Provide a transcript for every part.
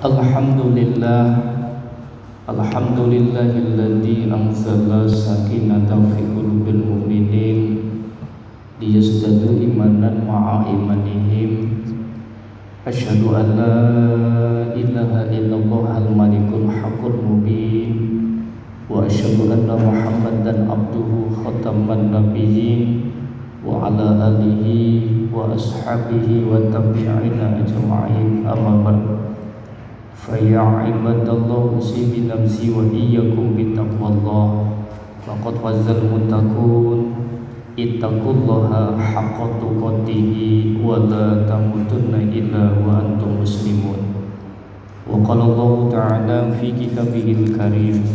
Alhamdulillah, alhamdulillahilladzi anzala sakinata fi qulubil mu'minin liyazdadu imanan ma'a imanihim. Asyhadu an la ilaha illallah al-malikul haqqul mubin wa asyhadu anna Muhammadan abduhu khataman nabiyyin wa ala alihi wa ashabihi wa tabi'ina ajma'in, amma ba'd. Faya ibadallah, usibi nafsi wa iyyakum bittaqwallah. Faqad fazal muttaqun, ittaqullaha haqqa tuqatih wa la tamutunna illa wa antum muslimun. Wa qala Allah ta'ala fi kitabihil karim,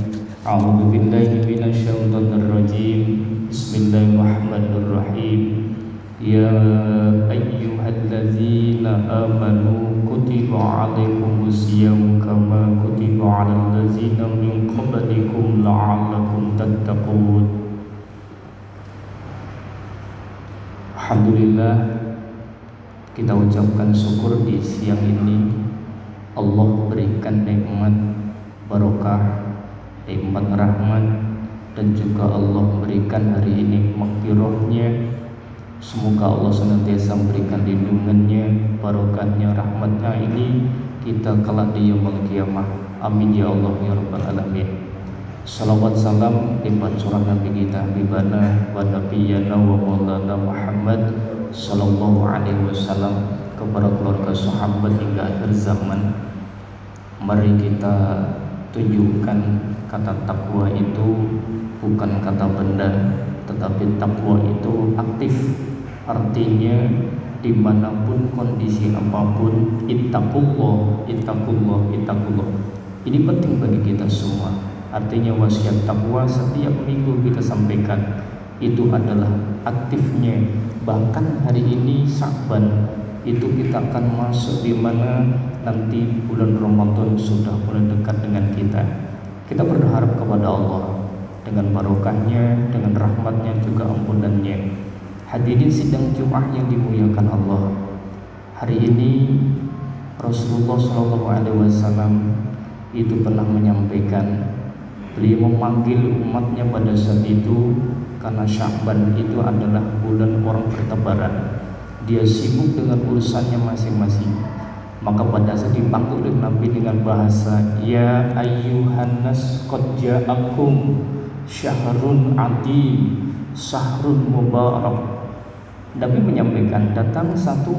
a'udzu billahi minasyaitonir rajim. Bismillahirrahmanirrahim. Ya ayyuhallazina amanu kutiba alaikumus syiyam kama kutiba alal ladzina min qablikum la'allakum tattaqun. Alhamdulillah, kita ucapkan syukur di siang ini Allah berikan nikmat barokah, nikmat rahmat, dan juga Allah berikan hari ini maghfirahnya. Semoga Allah senantiasa memberikan lindungannya, barokahnya, rahmatnya ini kita kelak di yaumul qiyamah. Amin ya Allah ya rabbal alamin. Salawat salam limpah curah Nabi kita Habibana wa Nabiyana wa Maulana Muhammad sallallahu alaihi wasallam kepada keluarga sahabat hingga akhir zaman. Mari kita tunjukkan kata takwa itu bukan kata benda, tetapi takwa itu aktif. Artinya dimanapun kondisi apapun, ittaqullah, ittaqullah, ittaqullah. Ini penting bagi kita semua. Artinya wasiat takwa setiap minggu kita sampaikan itu adalah aktifnya. Bahkan hari ini Sya'ban itu kita akan masuk di mana nanti bulan Ramadan sudah mulai dekat dengan kita. Kita berharap kepada Allah dengan barokahnya, dengan rahmatnya, juga ampunannya. Hadirin sidang Jumat yang dimuliakan Allah, hari ini Rasulullah SAW itu pernah menyampaikan, beliau memanggil umatnya pada saat itu karena Sya'ban itu adalah bulan orang bertebaran. Dia sibuk dengan urusannya masing-masing. Maka pada saat dipanggil oleh Nabi dengan bahasa, ya ayyuhan nas qad ja'akum syahrun adim, syahrun mubarak. Nabi menyampaikan, datang satu,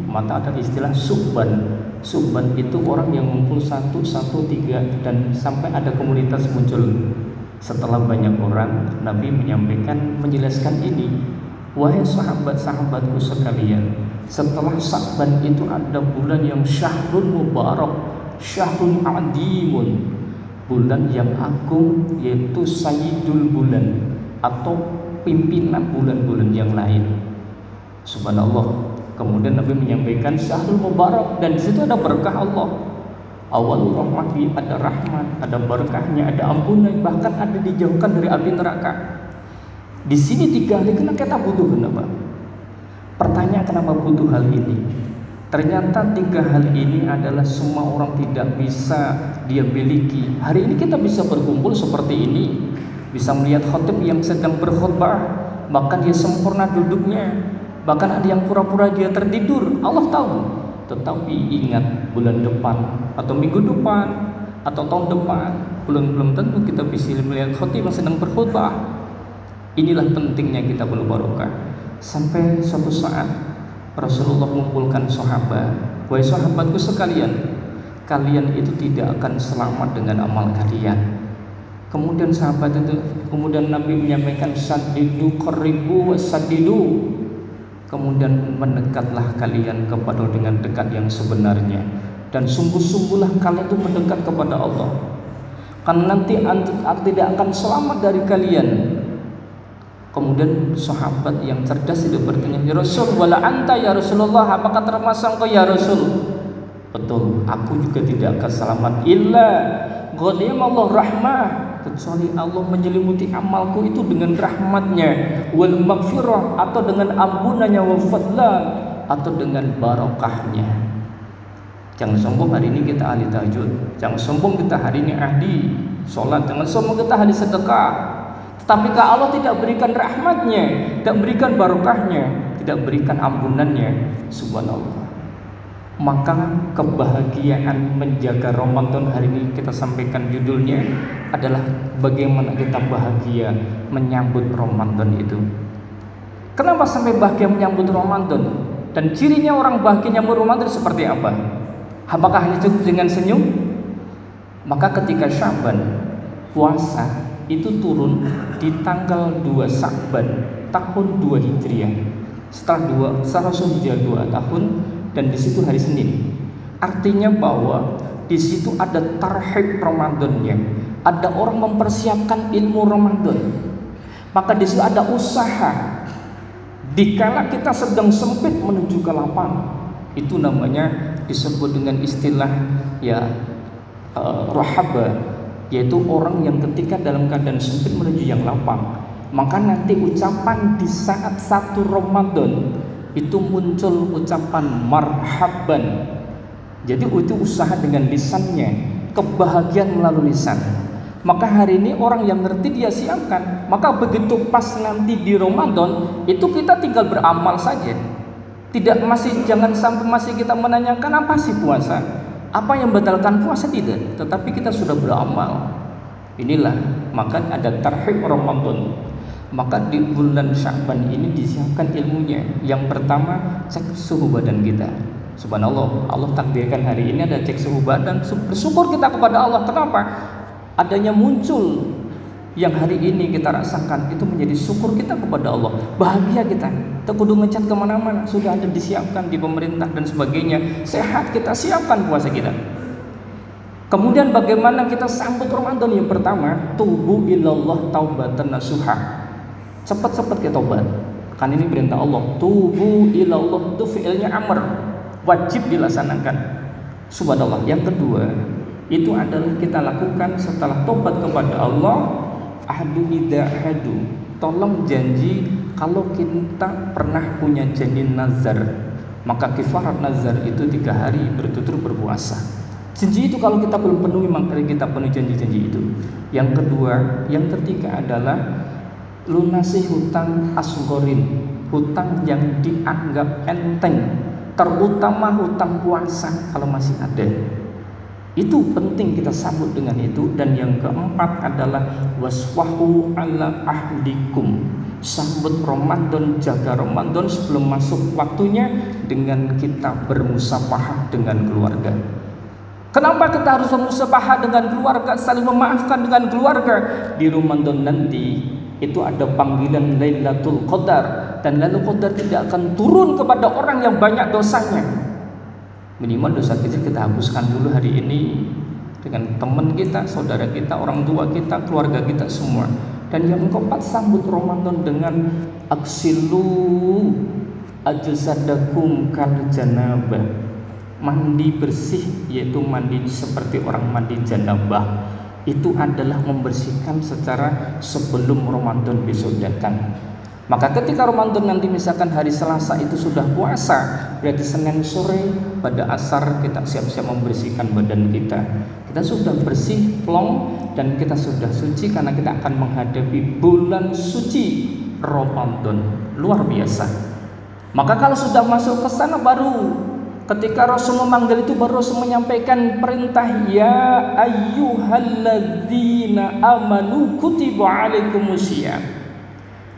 maka ada istilah subban. Subban itu orang yang ngumpul satu, tiga, dan sampai ada komunitas muncul. Setelah banyak orang, Nabi menyampaikan, menjelaskan ini, wahai sahabat-sahabatku sekalian, setelah Sya'ban itu ada bulan yang syahrun mubarak, syahrun adimun, bulan yang agung, yaitu sayyidul bulan atau pimpinan bulan-bulan yang lain. Subhanallah. Kemudian Nabi menyampaikan syahrul mubarak, dan di situ ada berkah Allah. Awalul rahmati, ada rahmat, ada berkahnya, ada ampunan, bahkan ada dijauhkan dari api neraka. Di sini 3 hal, kenapa kita butuh? Kenapa? Pertanyaan, kenapa butuh hal ini? Ternyata 3 hal ini adalah semua orang tidak bisa dia miliki. Hari ini kita bisa berkumpul seperti ini, bisa melihat khatib yang sedang berkhutbah, bahkan dia sempurna duduknya, bahkan ada yang pura-pura dia tertidur. Allah tahu. Tetapi ingat, bulan depan atau minggu depan atau tahun depan, belum tentu kita bisa melihat khatib yang sedang berkhutbah. Inilah pentingnya kita berbarokah. Sampai suatu saat Rasulullah mengumpulkan sahabat, wahai sahabatku sekalian, kalian itu tidak akan selamat dengan amal kalian. Kemudian sahabat itu, kemudian Nabi menyampaikan, saddidu qaribu wasaddidu. Kemudian mendekatlah kalian kepada dengan dekat yang sebenarnya, dan sungguh-sungguhlah kalian itu mendekat kepada Allah, karena nanti tidak akan selamat dari kalian. Kemudian sahabat yang cerdas itu bertanya, ya Rasul, wala anta ya Rasulullah, apakah termasuk engkau ya Rasul? Betul, aku juga tidak akan selamat illa ghanimallahu rahmah, kecuali Allah menyelimuti amalku itu dengan rahmatnya, wal maghfirah, atau dengan ampunannya, wal fadlan, atau dengan barokahnya. Jangan sombong hari ini kita ahli tahajud, jangan sombong kita hari ini ahli sholat, jangan sombong kita ahli sedekah. Tetapi kalau Allah tidak berikan rahmatnya, tidak berikan barokahnya, tidak berikan ampunannya, subhanallah, maka kebahagiaan menjaga Ramadan hari ini kita sampaikan judulnya adalah bagaimana kita bahagia menyambut Ramadan itu. Kenapa sampai bahagia menyambut Ramadan? Dan cirinya orang bahagia menyambut Ramadan seperti apa? Apakah hanya cukup dengan senyum? Maka ketika Syaban, puasa itu turun di tanggal 2 Sya'ban tahun 2 Hijriah. Setelah Zulhijjah 2 tahun, dan di situ hari Senin. Artinya bahwa di situ ada tarhib Ramadannya. Ada orang mempersiapkan ilmu Ramadan. Maka di situ ada usaha. Dikala kita sedang sempit menuju ke lapang, itu namanya disebut dengan istilah rahaba, yaitu orang yang ketika dalam keadaan sempit menuju yang lapang. Maka nanti ucapan di saat 1 Ramadan itu muncul ucapan marhaban. Jadi itu usaha dengan lisannya, kebahagiaan melalui lisan. Maka hari ini orang yang ngerti dia siapkan. Maka begitu pas nanti di Ramadan, itu kita tinggal beramal saja. Jangan sampai masih kita menanyakan apa sih puasa, apa yang membatalkan puasa, tidak. Tetapi kita sudah beramal. Inilah maka ada tarhib Ramadan. Maka di bulan Sya'ban ini disiapkan ilmunya. Yang pertama, cek suhu badan kita. Subhanallah, Allah takdirkan hari ini ada cek suhu badan. Bersyukur kita kepada Allah. Kenapa? Adanya muncul yang hari ini kita rasakan, itu menjadi syukur kita kepada Allah. Bahagia kita. Kita kudu ngecat kemana-mana, sudah ada disiapkan di pemerintah dan sebagainya. Sehat kita, siapkan puasa kita. Kemudian bagaimana kita sambut Ramadan? Yang pertama, tubu ilallah taubatan nasuha. Cepat-cepat kita tobat. Kan ini perintah Allah. Tubu ilallah, itu fi'ilnya amr, wajib dilaksanakan. Subhanallah. Yang kedua, itu adalah kita lakukan setelah tobat kepada Allah, ahdu idza hadu. Tolong janji, kalau kita pernah punya janji nazar, maka kifarat nazar itu 3 hari berturut-turut berpuasa. Janji itu kalau kita belum penuhi, maka kita penuhi janji-janji itu. Yang kedua, yang ketiga adalah lunasi hutang asghorin, hutang yang dianggap enteng, terutama hutang puasa kalau masih ada. Itu penting kita sambut dengan itu. Dan yang keempat adalah waswahu ala ahdikum. Sambut Ramadan, jaga Ramadan sebelum masuk waktunya dengan kita bermusafahah dengan keluarga. Kenapa kita harus bermusafahah dengan keluarga, saling memaafkan dengan keluarga? Di Ramadan nanti itu ada panggilan Lailatul Qadar, dan Lailatul Qadar tidak akan turun kepada orang yang banyak dosanya. Minimal dosa kecil kita hapuskan dulu hari ini dengan teman kita, saudara kita, orang tua kita, keluarga kita semua. Dan yang keempat, sambut Ramadan dengan aksilu ajsadakum kal janabah. Mandi bersih, yaitu mandi seperti orang mandi janabah. Itu adalah membersihkan secara sebelum Ramadan besok datang. Maka ketika Ramadan nanti misalkan hari Selasa itu sudah puasa, berarti Senin sore pada asar kita siap-siap membersihkan badan kita. Kita sudah bersih, plong, dan kita sudah suci karena kita akan menghadapi bulan suci Ramadan. Luar biasa. Maka kalau sudah masuk ke sana, baru ketika Rasul memanggil itu, baru Rasul menyampaikan perintah, ya ayyuhalladzina amanu kutiba alaikumusiyam.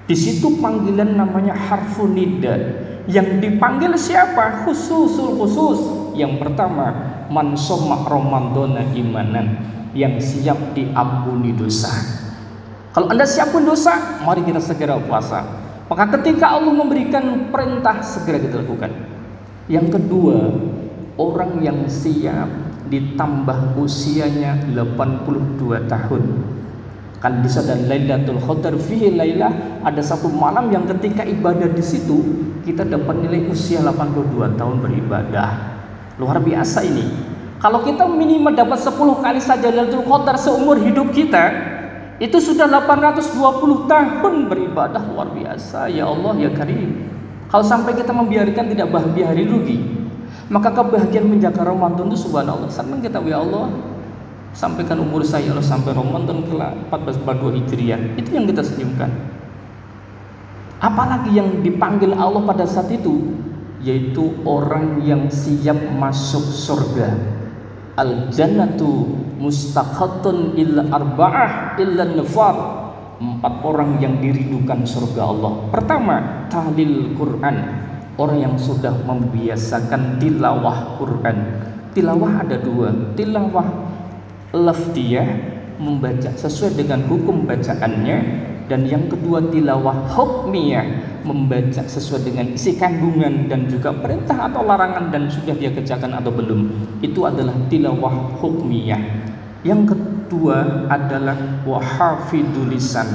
Di situ panggilan namanya harfun nida. Yang dipanggil siapa? Khususul khusus. Yang pertama, man shoma ramadhana imanan, yang siap diampuni dosa. Kalau Anda siap pun dosa, mari kita segera puasa. Maka ketika Allah memberikan perintah, segera kita lakukan. Yang kedua, orang yang siap ditambah usianya 82 tahun. Kan bisa dan Lailatul Qadar fihi lailah, ada satu malam yang ketika ibadah di situ kita dapat nilai usia 82 tahun beribadah. Luar biasa ini. Kalau kita minimal dapat 10 kali saja Lailatul Qadar seumur hidup kita, itu sudah 820 tahun beribadah. Luar biasa, ya Allah ya Karim. Kalau sampai kita membiarkan, tidak bahagia hari rugi. Maka kebahagiaan menjaga Ramadan itu subhanallah, senang kita, ya Allah, sampaikan umur saya Allah sampai Ramadan ke 1442 Hijriah. Itu yang kita senyumkan. Apalagi yang dipanggil Allah pada saat itu, yaitu orang yang siap masuk surga. Al jannatu mustaqatun illa arba'ah illa nafar. 4 orang yang dirindukan surga Allah. Pertama, tahlil Quran, orang yang sudah membiasakan tilawah Quran. Tilawah ada 2, tilawah lafdiyah, membaca sesuai dengan hukum bacaannya, dan yang kedua tilawah hukmiyah, membaca sesuai dengan isi kandungan dan juga perintah atau larangan dan sudah dia kerjakan atau belum. Itu adalah tilawah hukmiyah. Yang kedua adalah wahafidul lisan.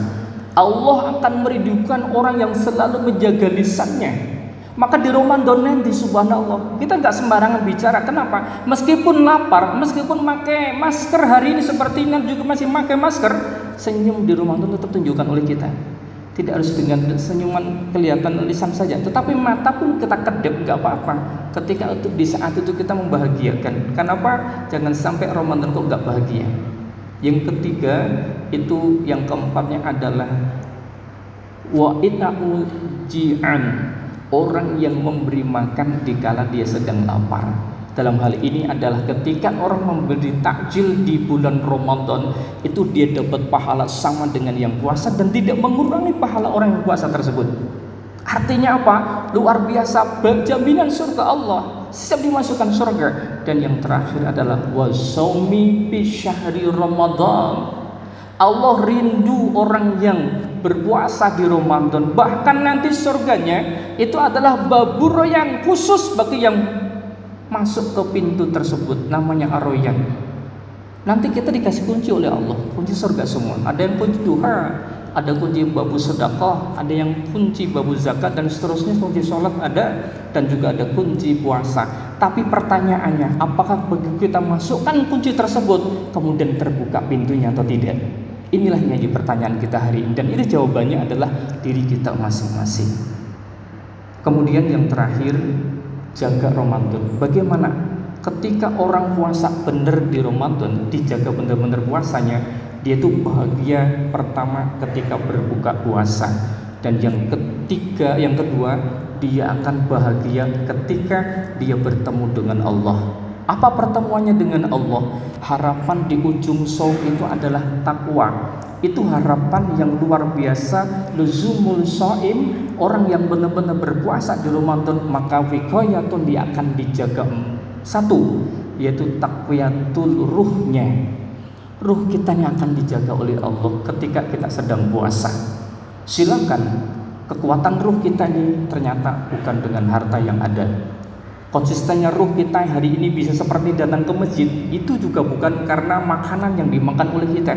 Allah akan merindukan orang yang selalu menjaga lisannya. Maka di Ramadan nanti subhanallah, kita nggak sembarangan bicara. Kenapa? Meskipun lapar, meskipun pakai masker hari ini seperti ini juga masih pakai masker, senyum di Ramadan tetap tunjukkan oleh kita. Tidak harus dengan senyuman kelihatan lisan saja, tetapi mata pun kita kedip, nggak apa-apa. Ketika itu di saat itu kita membahagiakan. Kenapa? Jangan sampai Ramadan kok nggak bahagia. Yang ketiga itu, yang keempatnya adalah wa ita'ul ji'an, orang yang memberi makan dikala dia sedang lapar. Dalam hal ini adalah ketika orang memberi takjil di bulan Ramadan, itu dia dapat pahala sama dengan yang puasa dan tidak mengurangi pahala orang yang puasa tersebut. Artinya apa? Luar biasa, jaminan surga Allah, siap dimasukkan surga. Dan yang terakhir adalah wasaumi fi syahri Ramadan. Allah rindu orang yang berpuasa di Ramadan. Bahkan nanti surganya itu adalah babur yang khusus bagi yang masuk ke pintu tersebut, namanya Ar-Rayyan. Nanti kita dikasih kunci oleh Allah, kunci surga semua. Ada yang kunci duha, ada kunci babu sedekah, ada yang kunci babu zakat, dan seterusnya, kunci sholat ada, dan juga ada kunci puasa. Tapi pertanyaannya, apakah begitu kita masukkan kunci tersebut kemudian terbuka pintunya atau tidak? Inilah yang jadi pertanyaan kita hari ini, dan ini jawabannya adalah diri kita masing-masing. Kemudian yang terakhir, jaga Ramadan. Bagaimana ketika orang puasa benar di Ramadan, dijaga benar-benar puasanya, dia itu bahagia pertama ketika berbuka puasa, dan yang ketiga, yang kedua, dia akan bahagia ketika dia bertemu dengan Allah. Apa pertemuannya dengan Allah? Harapan di ujung saum itu adalah takwa. Itu harapan yang luar biasa. Luzumul shaim, orang yang benar-benar berpuasa di Ramadan, maka wiqayatun, dia akan dijaga. Satu, yaitu takwiyatul ruhnya. Ruh kita yang akan dijaga oleh Allah ketika kita sedang puasa. Silakan, kekuatan ruh kita ini ternyata bukan dengan harta yang ada. Konsistennya ruh kita hari ini bisa seperti datang ke masjid, itu juga bukan karena makanan yang dimakan oleh kita,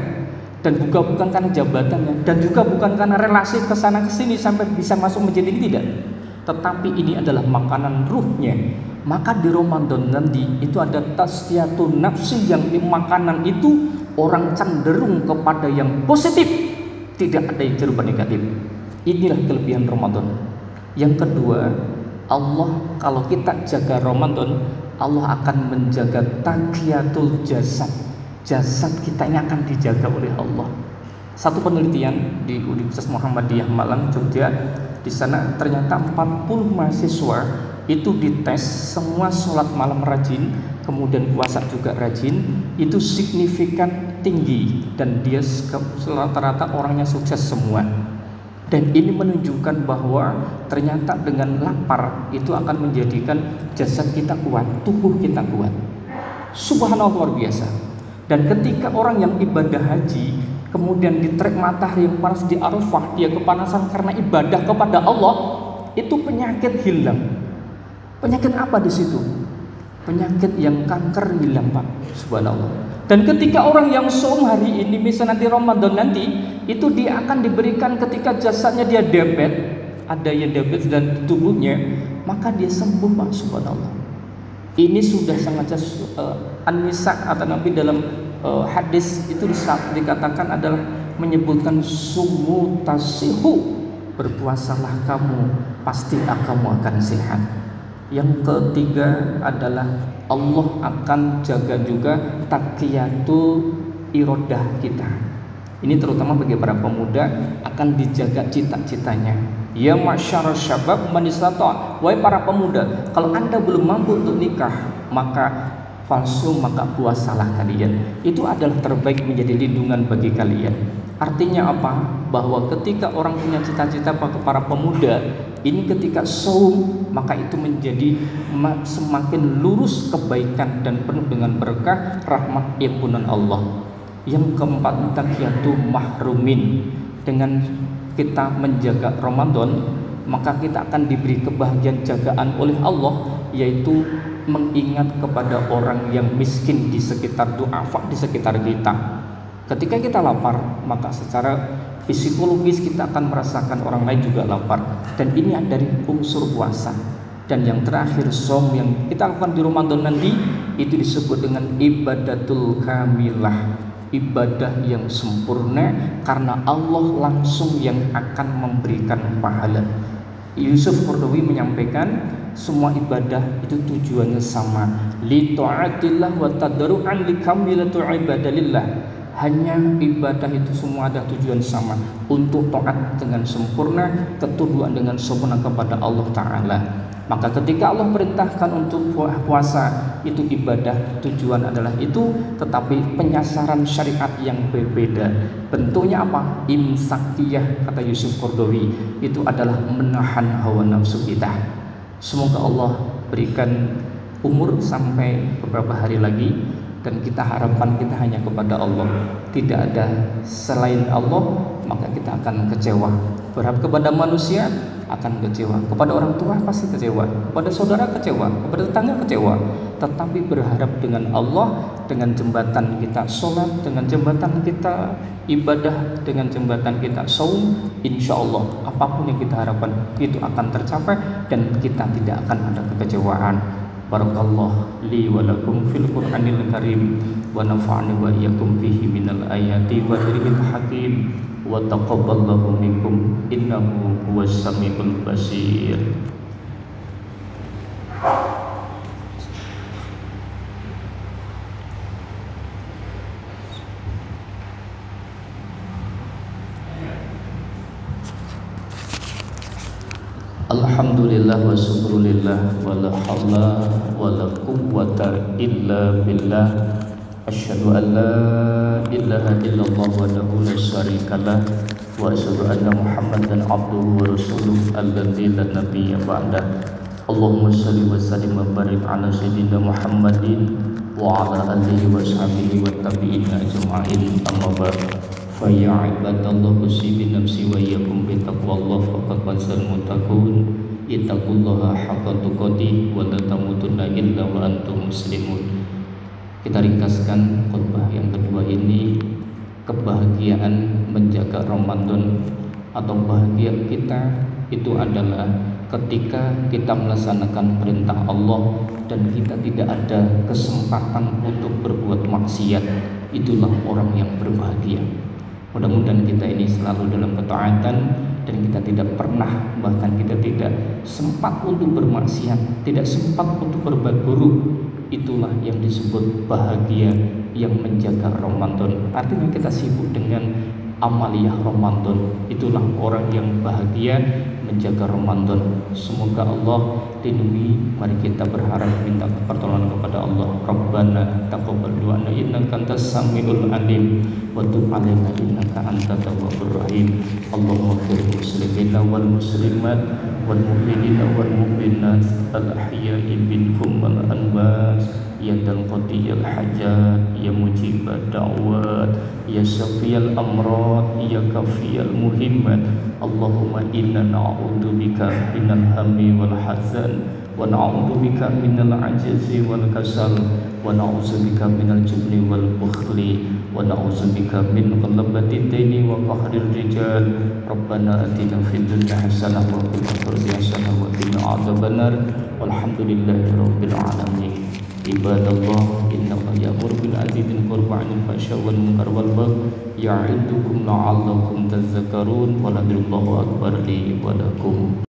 dan juga bukan karena jabatannya, dan juga bukan karena relasi kesana kesini sampai bisa masuk masjid ini, tidak. Tetapi ini adalah makanan ruhnya. Maka di Ramadan nanti itu ada tasfiyatun nafsi, yang di makanan itu orang cenderung kepada yang positif, tidak ada yang cenderung negatif. Inilah kelebihan Ramadan. Yang kedua, Allah, kalau kita jaga Ramadan, Allah akan menjaga taqiyatul jasad. Jasad kita ini akan dijaga oleh Allah. Satu penelitian di Universitas Muhammadiyah Malang, Jogja, di sana ternyata 40 mahasiswa itu dites, semua sholat malam rajin, kemudian puasa juga rajin, itu signifikan tinggi, dan dia rata-rata orangnya sukses semua. Dan ini menunjukkan bahwa ternyata dengan lapar itu akan menjadikan jasad kita kuat, tubuh kita kuat. Subhanallah, luar biasa. Dan ketika orang yang ibadah haji, kemudian di terik matahari yang panas di Arafah, dia kepanasan karena ibadah kepada Allah, itu penyakit hilang. Penyakit apa di situ? Penyakit yang kanker hilang, Pak. Subhanallah. Dan ketika orang yang saum hari ini, misalnya nanti Ramadan nanti, itu dia akan diberikan ketika jasadnya dia diabetes, ada yang diabetes dan tubuhnya, maka dia sembuh, Pak. Subhanallah. Ini sudah sangat An-Nisa atau Nabi dalam hadis itu dikatakan adalah menyebutkan sumu tasihu, berpuasalah kamu, pasti kamu akan sehat. Yang ketiga adalah Allah akan jaga juga taqiyatul irodah kita. Ini terutama bagi para pemuda, akan dijaga cita-citanya. Ya masyarakat syabab man istata', wahai para pemuda, kalau Anda belum mampu untuk nikah, maka puasalah kalian. Itu adalah terbaik menjadi lindungan bagi kalian. Artinya apa? Bahwa ketika orang punya cita-cita para pemuda, ini ketika saum, maka itu menjadi semakin lurus kebaikan dan penuh dengan berkah, rahmat, ampunan Allah. Yang keempat, taqiyatu mahrumin. Dengan kita menjaga Ramadan, maka kita akan diberi kebahagiaan jagaan oleh Allah, yaitu mengingat kepada orang yang miskin di sekitar, du'afa di sekitar kita. Ketika kita lapar, maka secara psikologis kita akan merasakan orang lain juga lapar, dan ini dari unsur puasa. Dan yang terakhir, som yang kita lakukan di Ramadan nanti, itu disebut dengan ibadatul kamilah, ibadah yang sempurna, karena Allah langsung yang akan memberikan pahala. Yusuf Qaradawi menyampaikan semua ibadah itu tujuannya sama, li ta'atillah wa tadarru'an li kamilatu ibadalillah. Hanya ibadah itu semua ada tujuan sama, untuk taat dengan sempurna, ketundukan dengan sempurna kepada Allah Ta'ala. Maka ketika Allah perintahkan untuk puasa, itu ibadah, tujuan adalah itu, tetapi penyasaran syariat yang berbeda. Bentuknya apa? Imsakiyah, kata Yusuf Qaradawi, itu adalah menahan hawa nafsu kita. Semoga Allah berikan umur sampai beberapa hari lagi, dan kita harapan kita hanya kepada Allah, tidak ada selain Allah, maka kita akan kecewa. Berharap kepada manusia akan kecewa, kepada orang tua pasti kecewa, kepada saudara kecewa, kepada tetangga kecewa. Tetapi berharap dengan Allah, dengan jembatan kita sholat, dengan jembatan kita ibadah, dengan jembatan kita saum, insya Allah apapun yang kita harapkan itu akan tercapai, dan kita tidak akan ada kekecewaan. Barakallahu li wa lakum fil Qur'anil Karim, wa nafa'ani wa iyyakum fihi minal ayati wa dhikril hakim, wa taqabbalallahu minkum innahu huwas samiul basir. Alhamdulillah wa syukurillah, wa la hawla wa la quwwata illa billah. Asyhadu an la ilaha illallah wahdahu la syarikalah, wa asyhadu anna Muhammadan abduhu wa rasuluh alladzi la nabiyya ba'dah. Allahumma shalli wa sallim wa barik ala sayyidina Muhammadin wa ala alihi wa sahbihi wa tabi'in ajma'in. Amma ba'd. Fa ya ibadallah, usibi nafsi wa iyyakum bi taqwallah, faqad fazal muttaqun. Ittaqullaha haqqa tuqatih wa la tamutunna illa wa antum muslimun. Kita ringkaskan khutbah yang kedua ini, kebahagiaan menjaga Ramadan atau bahagia kita itu adalah ketika kita melaksanakan perintah Allah dan kita tidak ada kesempatan untuk berbuat maksiat. Itulah orang yang berbahagia. Mudah-mudahan kita ini selalu dalam ketaatan, dan kita tidak pernah, bahkan kita tidak sempat untuk bermaksiat, tidak sempat untuk berbuat buruk. Itulah yang disebut bahagia yang menjaga Ramadan. Artinya kita sibuk dengan amaliyah Ramadan. Itulah orang yang bahagia menjaga Ramadan. Semoga Allah lindungi. Mari kita berharap, minta pertolongan kepada Allah. Rabbana taqabbal du'ana innaka antas samiul alim, wa tub 'alaina innaka antat tawwabur rahim. Allahumma ighfir muslimina wal muslimat wal mu'minina wal mu'minat al ahya'i minhum wal amwat, ya dal qadiyal hajat, ya mujibad da'wat, ya syafiyal amrad, ya kafiyal muhimmat. Allahumma inna na'udzubika minal hammi wal hazan, wa na'udzubika minal ajzi wal kasal, wa na'udzubika minal jubni wal bukhli, wa na'udzubika min ghalabati daini wa qahrir rijal. Rabbana atina fid dunya hasanah wa fil akhirati hasanah wa qina adzabannar. Walhamdulillahi rabbil alamin. Ibadallah, innallaha ya'muru bil 'adli wal ihsani wa 'anil fahsya'i wal munkari wal baghi ya'idukum la'allakum tadhakkarun. Walhamdulillahi akbar li wa lakum.